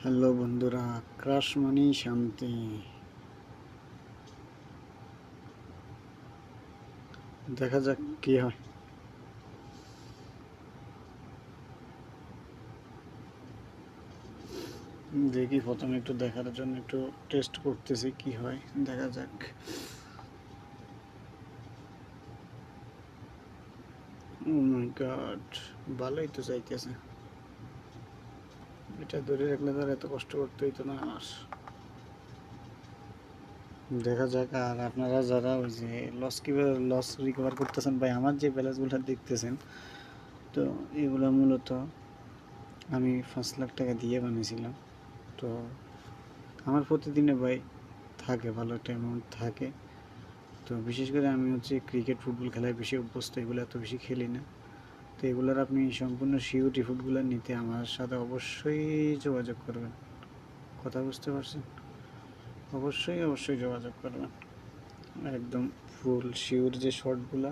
Hello বন্ধুরা, crush মানেই শান্তি। দেখা যাক কি হয়। দেখি প্রথমে একটু দেখার জন্য একটু টেস্ট করতেছি কি হয়, দেখা যাক। ও মাই গড, ভালোই তো চাইতেছে। এটা ধরে রাখলে তো আর এত কষ্ট করতে হইতো না আমার। দেখা যাক। আর আপনারা যারা ওই যে কীভাবে লস রিকভার করতেছেন ভাই, আমার যে ব্যালেন্সগুলো দেখতেছেন, তো এগুলো মূলত আমি 5 লাখ টাকা দিয়ে বানিয়েছিলাম। তো আমার প্রতিদিনে ভাই থাকে, ভালো একটা অ্যামাউন্ট থাকে। তো বিশেষ করে আমি হচ্ছে ক্রিকেট ফুটবল খেলায় বেশি অভ্যস্ত, এগুলো এত বেশি খেলি না। তো এগুলোর আপনি সম্পূর্ণ সিওরিটি ফুডগুলো নিতে আমার সাথে অবশ্যই যোগাযোগ করবেন। কথা বুঝতে পারছেন? অবশ্যই অবশ্যই যোগাযোগ করবেন। একদম ফুল শিওর যে শর্টগুলো,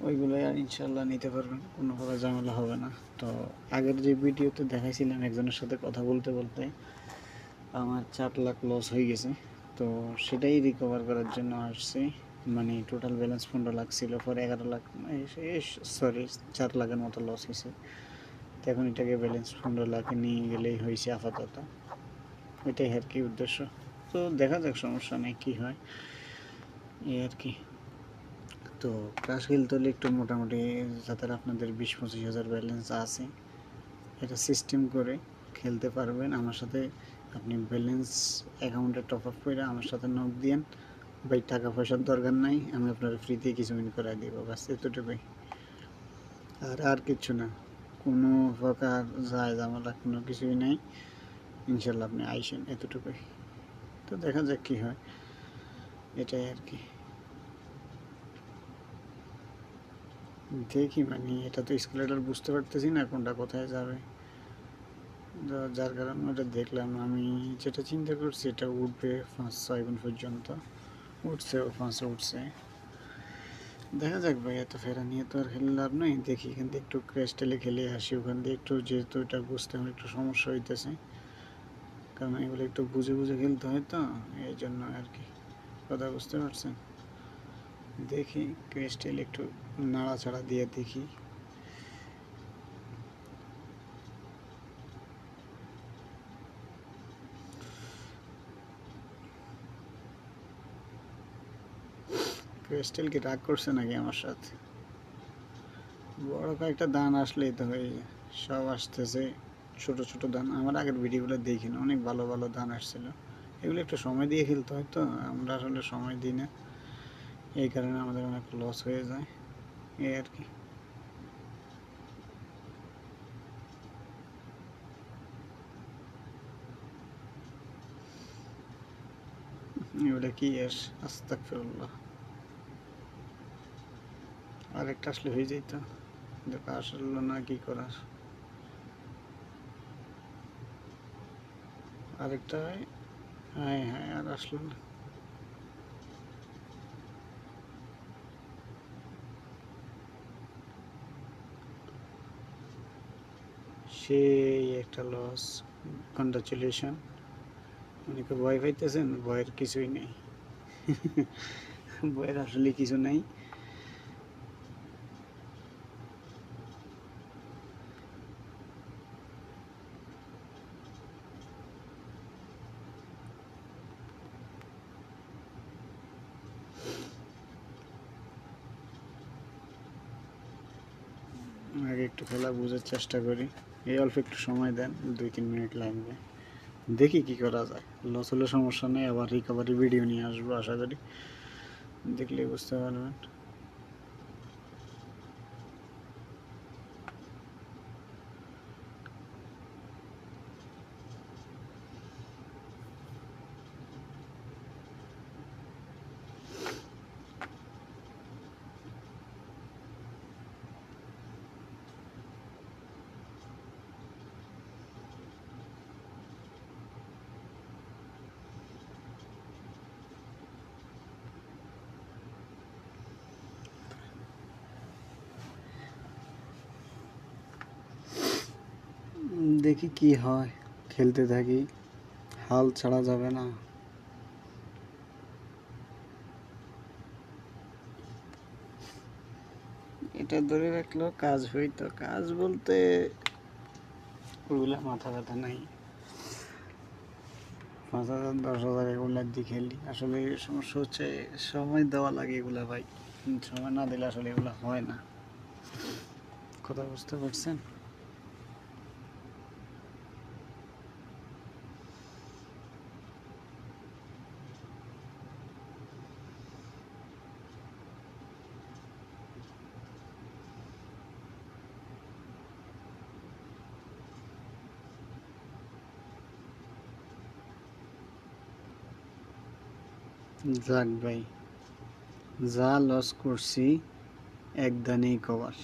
ওইগুলো আর ইনশাল্লাহ নিতে পারবেন, কোনো প্রকার ঝামেলা হবে না। তো আগের যে ভিডিওতে দেখাইছিলাম একজনের সাথে কথা বলতে বলতে আমার 4 লাখ লস হয়ে গেছে। তো সেটাই রিকভার করার জন্য আসছি। মানে টোটাল ব্যালেন্স 15 লাখ ছিল, পরে 11 লাখ, সরি 4 লাখের মতো লস হয়েছে। তো এখন এটাকে ব্যালেন্স 15 লাখে নিয়ে গেলেই হয়েছে আপাতত। এটাই আর কি উদ্দেশ্য। তো দেখা যাক, সমস্যা নেই, কী হয় এই আর কি। তো ক্রাশ খেলতে হলে একটু মোটামুটি যাদের আপনাদের 20-25 হাজার ব্যালেন্স আছে, এটা সিস্টেম করে খেলতে পারবেন। আমার সাথে আপনি ব্যালেন্স অ্যাকাউন্টে টপ আপ করে আমার সাথে নক দিয়েন ভাই, টাকা পয়সার দরকার নাই, আমি আপনার ফ্রিতে কিছু উইন করে দিব, বাস এতটুকুই। আর কিচ্ছু না, কোনো প্রকার যায় ঝামেলা কোনো কিছুই নেই। ইনশাল্লাহ আপনি আইসেন, এতটুকুই। তো দেখা যাক কী হয়, এটাই আর কি। দেখি, মানে এটা তো স্কেলেটার বুঝতে পারতেছি না কোনটা কোথায় যাবে, যার কারণে ওটা দেখলাম। আমি যেটা চিন্তা করছি এটা উঠবে 5-6 গুণ পর্যন্ত, উঠছেও, 5 উঠছে। দেখা যাক ভাই, এত ফেরা নিয়ে তো আর খেলে লাভ নেই। দেখি এখান থেকে একটু ক্র্যাশটেলে খেলে আসি, ওখান দিয়ে একটু, যেহেতু এটা বুঝতে আমার একটু সমস্যা হইতেছে, কারণ এগুলো একটু বুঝে বুঝে খেলতে হয়, তো এই জন্য আর কি। কথা বুঝতে পারছেন? দেখি ক্র্যাশটেল একটু নাড়াচাড়া দিয়ে দেখি। ক্র্যাশটেল কি রাগ করছে নাকি আমার সাথে? বড় কয়েকটা দান আসলেই তো হয়ে যায়, সব আসতেছে ছোট ছোট দান। আমার আগের ভিডিওগুলো দেখি না, অনেক ভালো ভালো দান আসছিল। এগুলো একটু সময় দিয়ে খেলতে হয়, তো আমরা আসলে সময় দিই না, এই কারণে আমাদের অনেক লস হয়ে যায়, এই আর কি। এগুলো কি এস, আস্তাগফিরুল্লাহ। আরেকটা আসলে হয়ে যেত, দেখা আসলো না, কি করার। আরেকটা হয়, হ্যাঁ হ্যাঁ, আর আসলো না। সেই একটা লস। কনগ্রাচুলেশন। অনেকে ভয় পাইতেছেন, ভয়ের কিছুই নেই। বইয়ের আসলে কিছু নাই। আগে একটু খেলা বোঝার চেষ্টা করি, এই অল্প একটু সময় দেন, 2-3 মিনিট লাগবে। দেখি কি করা যায়। লস হলে সমস্যা নেই, আবার রিকভারি ভিডিও নিয়ে আসবো আশা করি, দেখলেই বুঝতে পারবেন। দেখি কি হয়। খেলতে থাকি, হাল ছাড়া যাবে না। এটা ধরে রাখলেও কাজ হইতো, কাজ বলতে ওগুলা মাথা ব্যথা নাই। 5,000 10,000 এগুলা দিয়ে খেলি। আসলে সমস্যা হচ্ছে সময় দেওয়া লাগে এগুলা ভাই, সময় না দিলে আসলে এগুলা হয় না। কথা বুঝতে পারছেন? যাক ভাই, যা লস করছি একদানেই কভার।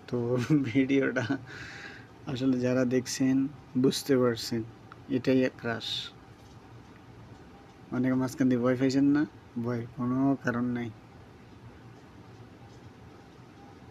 তো ভিডিওটা আসলে যারা দেখছেন বুঝতে পারছেন, এটাই এক ক্রাশ। অনেকে মাঝখান দিয়ে ভয় পাইছেন না, ভয় কোনো কারণ নাই।